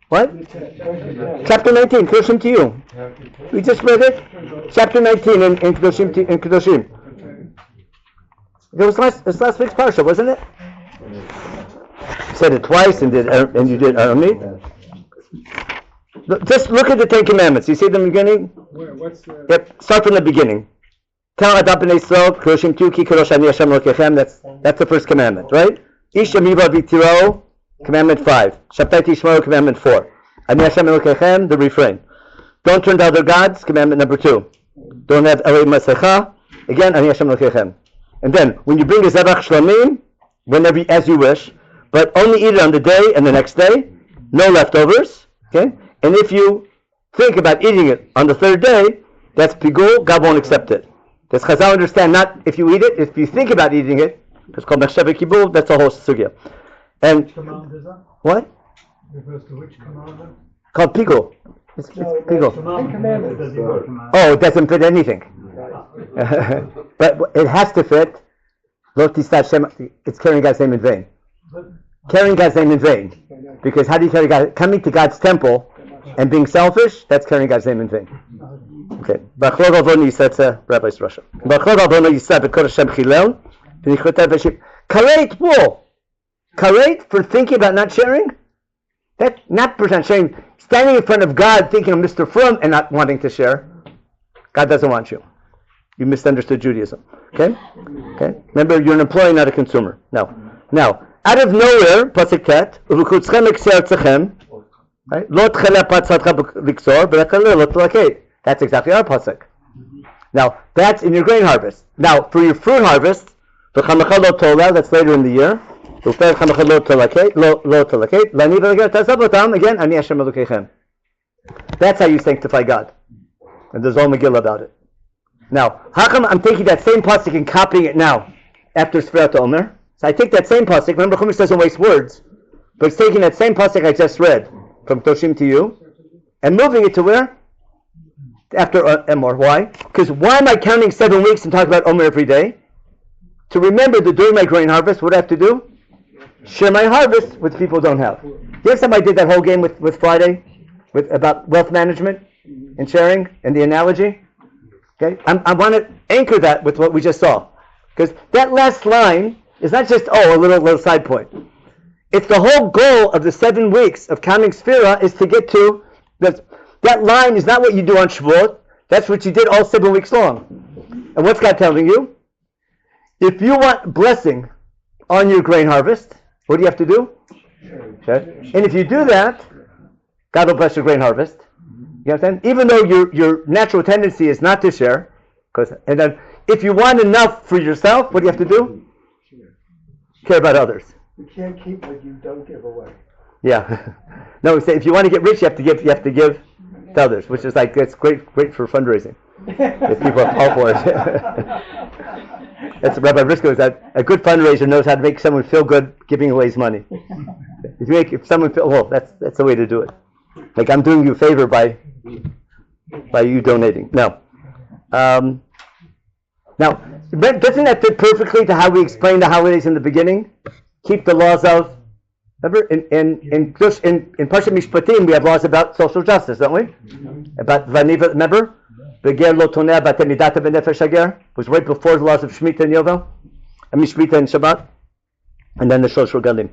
What? Chapter 19, Kedoshim to you. We just read it. Chapter 19 in Kedoshim. It was last week's parsha, wasn't it? You said it twice and you did Aramid. Just look at the Ten Commandments. You see them in the beginning? What's the... Yep. Start from the beginning. Tell Adab b'nei Yisrael, Kedoshim tu ki kadosh ani Hashem Elokechem. That's the first commandment, right? Isha miva vitiro, commandment 5. Shabtai tishmor, commandment 4. Ani Hashem Elokechem, the refrain. Don't turn to other gods, commandment number 2. Don't have Elei Masecha, again, Ani Hashem Elokechem. And then, when you bring the Zebach Shlamim, whenever, as you wish, but only eat it on the day and the next day, no leftovers, okay? And if you think about eating it on the third day, that's pigul, God won't accept it. Does Chazal understand, not if you eat it, if you think about eating it, it's called Mechshavah Kibul, that's a whole sugya. And Which command is that? what? Refers to which commandment? Called pigul. It's pigul. Commandment. Does the word command? Oh, it doesn't fit anything. But it has to fit. Lo tistav Shem, it's carrying God's name in vain. Carrying God's name in vain. Because how do you carry God? Coming to God's temple and being selfish, that's carrying God's name in vain. Okay. B'achlor avonu yisad, Rabbi's Russia. B'achlor avonu yisad b'kol Hashem chilel, v'nichrotav v'shib. Kareit wool. Kareit for thinking about not sharing? That's not percent sharing. Standing in front of God thinking of Mr. Frum and not wanting to share. God doesn't want you. You misunderstood Judaism. Okay? Okay? Remember, you're an employee, not a consumer. Now, out of nowhere, pasuk tet, u'v'chutzchem ekser tzechem, right? Lo tchele patzatcha v'ksor, v'lechaleh lo t'lakeh. That's exactly our pasuk. Now, that's in your grain harvest. Now, for your fruit harvest, v'chamecha lo tola, that's later in the year. U'fer chamecha lo t'lakeh, lo t'lakeh, lani v'leger tazabotam, again, ani Hashem Elokechem. That's how you sanctify God. And there's all Megillah about it. Now, how come I'm taking that same pasuk and copying it now after Sfirat Omer? So I take that same pasuk. Remember, Chumash doesn't waste words, but it's taking that same pasuk I just read from Toshim to you and moving it to where? After Emor. Why? Because why am I counting 7 weeks and talking about Omer every day? To remember that during my grain harvest, what do I have to do? Share my harvest with people who don't have. The next time I did that whole game with Friday, about wealth management and sharing and the analogy. Okay, I want to anchor that with what we just saw, because that last line is not just a little side point. It's the whole goal of the 7 weeks of counting Sphira is to get to that line. Is not what you do on Shavuot. That's what you did all 7 weeks long. And what's God telling you? If you want blessing on your grain harvest, what do you have to do? Okay, and if you do that, God will bless your grain harvest. You understand? Even though your natural tendency is not to share, and then if you want enough for yourself, what do you have to do? Care about others. You can't keep what you don't give away. Yeah. No, we say if you want to get rich, you have to give to others, which is like it's great for fundraising. If people are all for it. That's Rabbi Briscoe said. A good fundraiser knows how to make someone feel good giving away his money. If someone feel that's the way to do it. Like I'm doing you a favor by you donating. No. Now, doesn't that fit perfectly to how we explained the holidays in the beginning? Keep the laws of. Remember, in Parshat Mishpatim, we have laws about social justice, don't we? About Vaniva. Remember, Beger lo toneh batemidata benefesh hager was right before the laws of Shemitah and Yovel, and Mishmita and Shabbat, and then the Shlosh Regalim.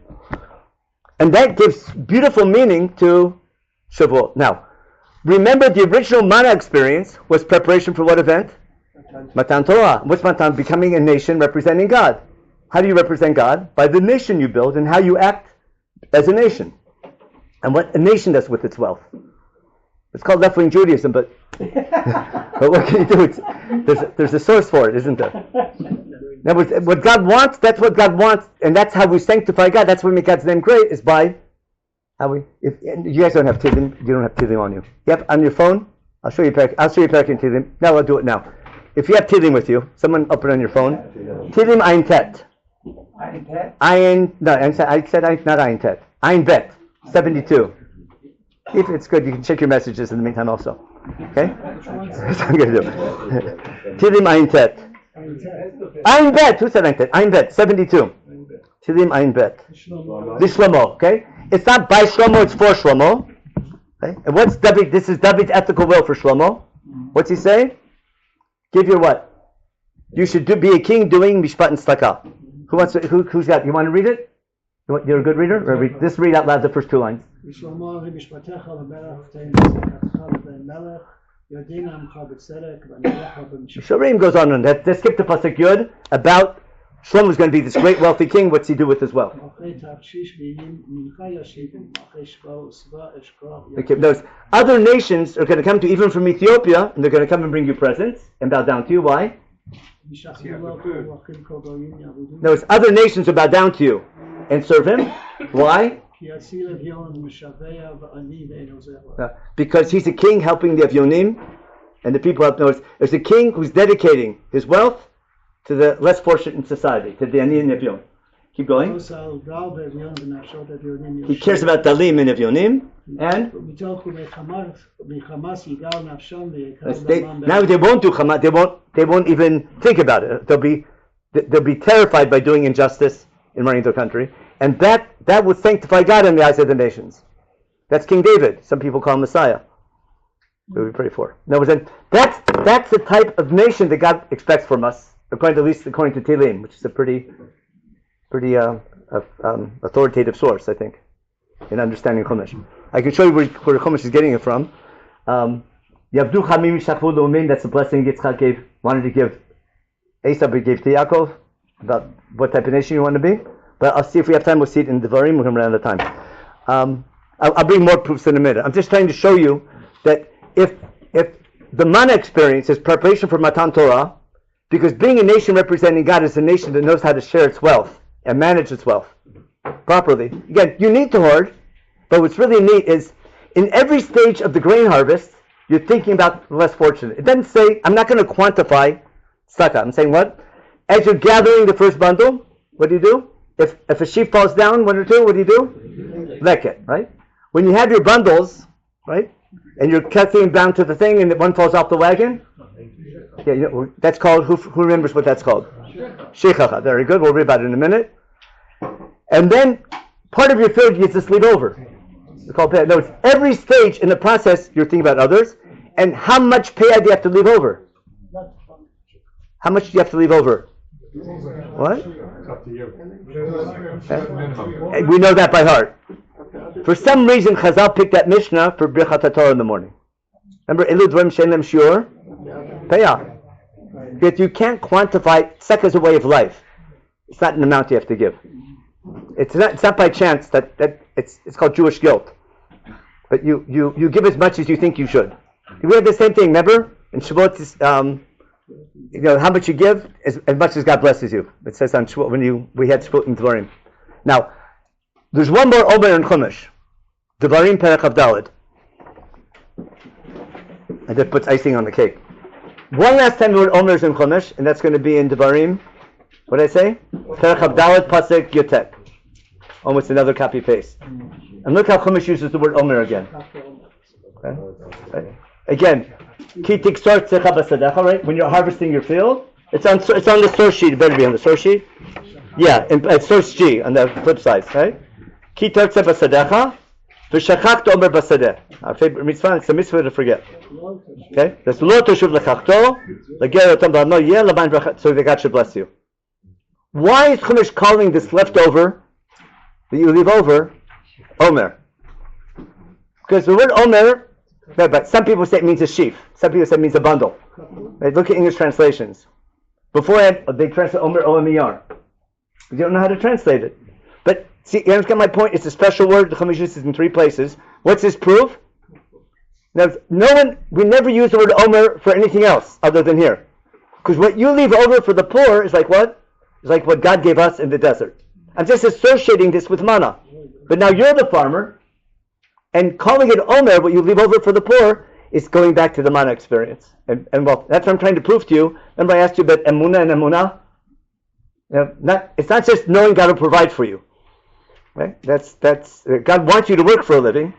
And that gives beautiful meaning to Shavuot. Now, remember the original Mana experience was preparation for what event? Matan Torah. What's Matan? Becoming a nation representing God. How do you represent God? By the nation you build and how you act as a nation. And what a nation does with its wealth. It's called left-wing Judaism, but what can you do? There's a source for it, isn't there? Now, what God wants, that's what God wants, and that's how we sanctify God. That's what we make God's name great, is by how we. If you guys don't have Tilim, you don't have Tilim on you. Yep, on your phone. I'll show you Parak in Tilim. Now I'll do it now. If you have Tilim with you, someone open on your phone. Tilim Ayin Tet. Ayin Tet? I said not Ayin Tet. Ayin Bet. 72. If it's good, you can check your messages in the meantime also. Okay? That's what I'm going to do. Tilim Ayin Tet. Ayin Bet. Who said Ayin Tet? Ayin Bet. 72. Tilim Ayin Bet. This Shlomo. Okay? It's not by Shlomo, it's for Shlomo. Okay? And what's David? This is David's ethical will for Shlomo. What's he say? Give your what? You should be a king doing mishpat and tzedakah. Who's got? You want to read it? You're a good reader? Or just read out loud the first 2 lines. Shorim goes on and that. Let's skip to pasuk Yud about Shlomo is going to be this great wealthy king. What's he do with his wealth? Okay, notice, other nations are going to come to you, even from Ethiopia, and they're going to come and bring you presents and bow down to you. Why? Notice, other nations will bow down to you and serve him. Why? Because he's a king helping the Avyonim, and the people up north. There's a king who's dedicating his wealth to the less fortunate in society, to the Ani and Avyon. Keep going. He cares about Dalim and Avyonim, and now they won't do Hamas. They won't even think about it. They'll be terrified by doing injustice in running their country, and that would sanctify God in the eyes of the nations. That's King David. Some people call him Messiah. That we pray for. No, then that's the type of nation that God expects from us, at least according to Tehillim, which is a pretty authoritative source, I think, in understanding Chumash. I can show you where Chumash is getting it from. Yavdu Chamim Shachvu Lumin. That's the blessing Yitzchak wanted to give. Esau gave to Yaakov about what type of nation you want to be. But I'll see if we have time. We'll see it in Devarim. We're going to run out of time. I'll bring more proofs in a minute. I'm just trying to show you that if the Mana experience is preparation for Matan Torah, because being a nation representing God is a nation that knows how to share its wealth and manage its wealth properly. Again, you need to hoard, but what's really neat is in every stage of the grain harvest, you're thinking about the less fortunate. It doesn't say, I'm not going to quantify tzedakah. I'm saying what? As you're gathering the first bundle, what do? If a sheep falls down, one or two, what do? Lek it, right? When you have your bundles, right, and you're cutting down to the thing and one falls off the wagon, yeah, that's called, who remembers what that's called? Shechacha. Very good. We'll read about it in a minute. And then part of your field you just leave over. It's called payah. No, it's every stage in the process you're thinking about others, and how much payah do you have to leave over? How much do you have to leave over? What? It's up to you. We know that by heart. For some reason, Chazal picked that Mishnah for Birchat Torah in the morning. Remember, Elu Dvarim She'en Lehem Shiur? Payah. Yet you can't quantify. Tzedakah is a way of life. It's not an amount you have to give. It's not by chance that it's called Jewish guilt. But you give as much as you think you should. We have the same thing. Remember in Shavuot, how much you give as much as God blesses you. It says on Shavuot we had Shavuot in Dvarim. Now there's one more Omer in Chumash, Dvarim Perek Avdalad. I just put icing on the cake. One last time the word Omer is in Chumash, and that's going to be in Devarim. What did I say? Perek Avdalad Pasek Yotek. Almost another copy paste. And look how Chumash uses the word Omer again. Okay? Right? Again, Ki Tiksor Tzecha Basadecha, right? When you're harvesting your field, it's on the source sheet. It better be on the source sheet. Yeah, it's source G on the flip side, right? Ki Tiksor Basadecha. V'shachakt Omer Basadeh. Our favorite mitzvah. It's a mitzvah to forget. Okay? That's lo toshuv lechachto, leger otam b'ano yeh laban brachat, so that God should bless you. Why is Chumash calling this leftover that you leave over Omer? Because the word Omer, but some people say it means a sheaf. Some people say it means a bundle. Right? Look at English translations. Beforehand, they translate Omer O-M-E-R. You don't know how to translate it. But see, you understand my point? It's a special word. The Chumash uses in 3 places. What's his proof? Now, we never use the word Omer for anything else other than here. Because what you leave over for the poor is like what? It's like what God gave us in the desert. I'm just associating this with manna. But now you're the farmer, and calling it Omer, what you leave over for the poor, is going back to the manna experience. And well, that's what I'm trying to prove to you. Remember I asked you about Emunah and Emunah? It's not just knowing God will provide for you. Right? That's God wants you to work for a living,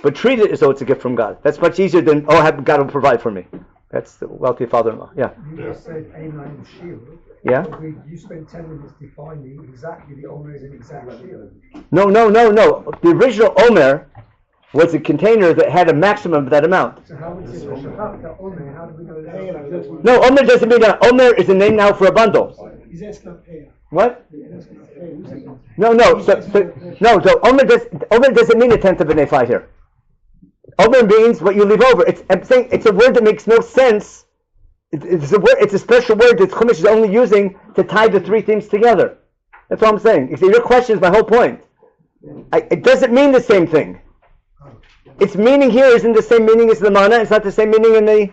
but treat it as though it's a gift from God. That's much easier than, God will provide for me. That's the wealthy father-in-law. Yeah. You just said Amen and shield. Yeah. You spent 10 minutes defining exactly the Omer is an exact shield. No. The original Omer was a container that had a maximum of that amount. So how is it Omer? How do we know that? No, Omer doesn't mean that. Omer is a name now for a bundle. What? No. So Omer doesn't mean 1/10 of an ephah here. Omer means what you leave over. I'm saying it's a word that makes no sense It's a special word that Chumash is only using to tie the three themes together. That's all I'm saying. Your question is my whole point. It doesn't mean the same thing. Its meaning here isn't the same meaning as the mana. It's not the same meaning in the...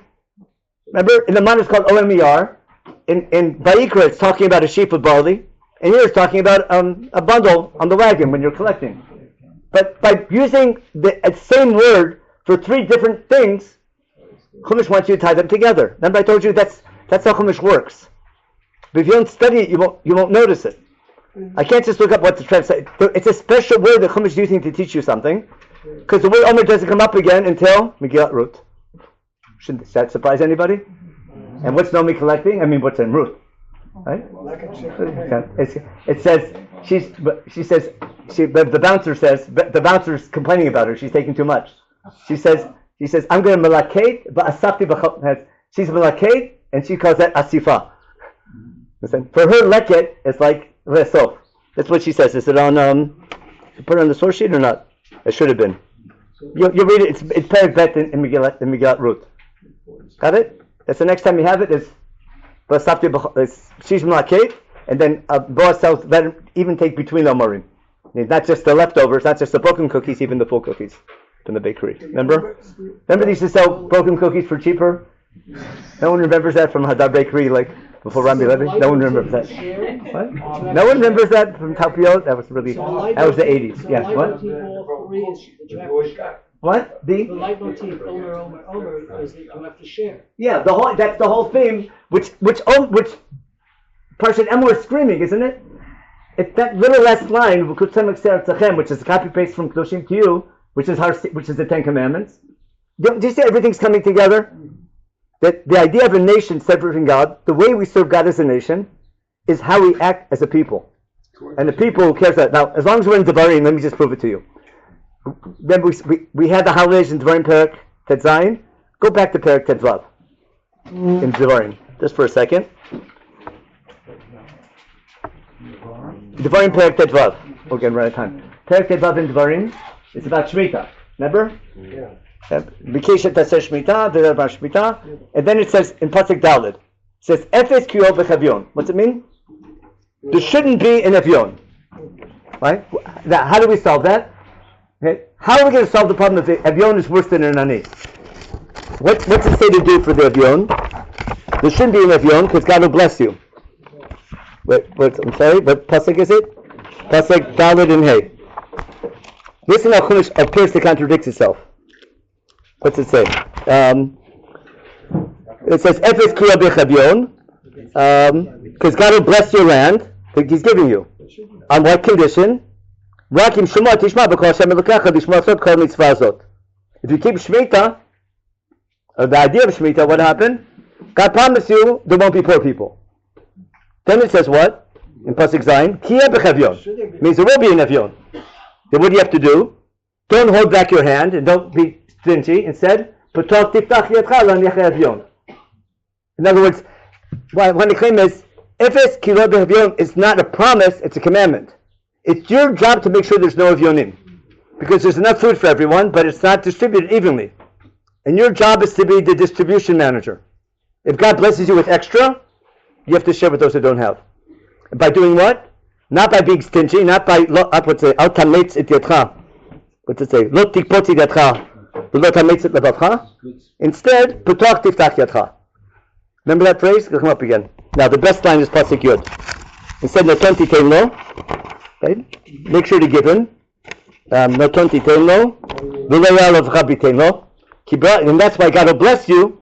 Remember, in the mana it's called OMER. In Vayikra it's talking about a sheaf of barley. And here it's talking about a bundle on the wagon when you're collecting. But by using the same word for three different things, Chumash wants you to tie them together. Remember I told you that's how Chumash works. But if you don't study it, you won't notice it. I can't just look up what the translate. It's a special word that Chumash is using to teach you something. Because the word Omer doesn't come up again until Megillat Ruth. Shouldn't that surprise anybody? And what's Naomi collecting? I mean, what's in Ruth? Right? It says the bouncer's complaining about her. She's taking too much. She says, I'm going to melakate, but asafti b'chol. She's melakate, and she calls that asifa. Listen, for her leket, it's like resof. That's what she says. Is it on? You put it on the source sheet or not? It should have been. You read it. It's Perek Bet in Megillat Ruth. Got it? That's the next time you have it. Is she's melakate, and then Boaz tells that even take between the Amorim. It's not just the leftovers, not just the broken cookies, even the full cookies from the bakery. Remember they used to sell broken cookies for cheaper. No one remembers that from Hadar Bakery, like before Rabbi Levi. No one remembers that. What? No one remembers that from Talpiot. That was the 80s. Yeah. What? What? The leitmotif Omer is that you have to share. Yeah, that's the whole theme, which Parshat Emor is screaming, isn't it? It's that little last line, which is a copy paste from Kedoshim to you, which is the Ten Commandments. Do you see everything's coming together? That the idea of a nation separate from God, the way we serve God as a nation, is how we act as a people. And the people who cares that. Now, as long as we're in Devarim, let me just prove it to you. Then we had the holidays in Devarim Perek Tet Zayin. Go back to Perek Tet Vav in Devarim, just for a second. Devarim Perek Tet Vav. We're getting right on time. Perek Tet Vav in Devarim. It's about Shemitah. Remember? Yeah. B'keshet taseh Shemitah, about Shemitah, and then it says in Pasuk Daled, it says Efes Kiyol B'Chavyon. What's it mean? There shouldn't be an Avyon. Right? Now, how do we solve that? Okay. How are we going to solve the problem if the Avyon is worse than an Ani? What's it say to do for the Avyon? There shouldn't be an Avyon because God will bless you. I'm sorry, what Pasuk is it? Pasuk Daled and Hey. Listen how Chumash appears to contradict itself. What's it say? It says Efes Kiyol B'Chavyon, because God will bless your land that He's giving you. On what condition? If you keep Shemitah, or the idea of Shemitah, what happened? God promised you there won't be poor people. Then it says what? In Pasuk Zayin, Kiyeh B'Chavyon. Means there will be an Avyon. Then what do you have to do? Don't hold back your hand and don't be stingy. Instead, in other words, when the claim is Efes Kiyeh B'Chavyon is not a promise, it's a commandment. It's your job to make sure there's no avyonim, because there's enough food for everyone, but it's not distributed evenly. And your job is to be the distribution manager. If God blesses you with extra, you have to share with those who don't have. And by doing what? Not by being stingy, not by what's it say? Al tametz et yadcha. What's it say? Lo tikpot et yadcha, lo tametz et levavcha. Instead, putach tiftach yadcha. Remember that phrase? It'll come up again. Now the best line is pasuk yud. Instead, no tonti tein lo. Right? Make sure to give him. No tonti tein lo. V'lo yalav chabi tein lo. And that's why God will bless you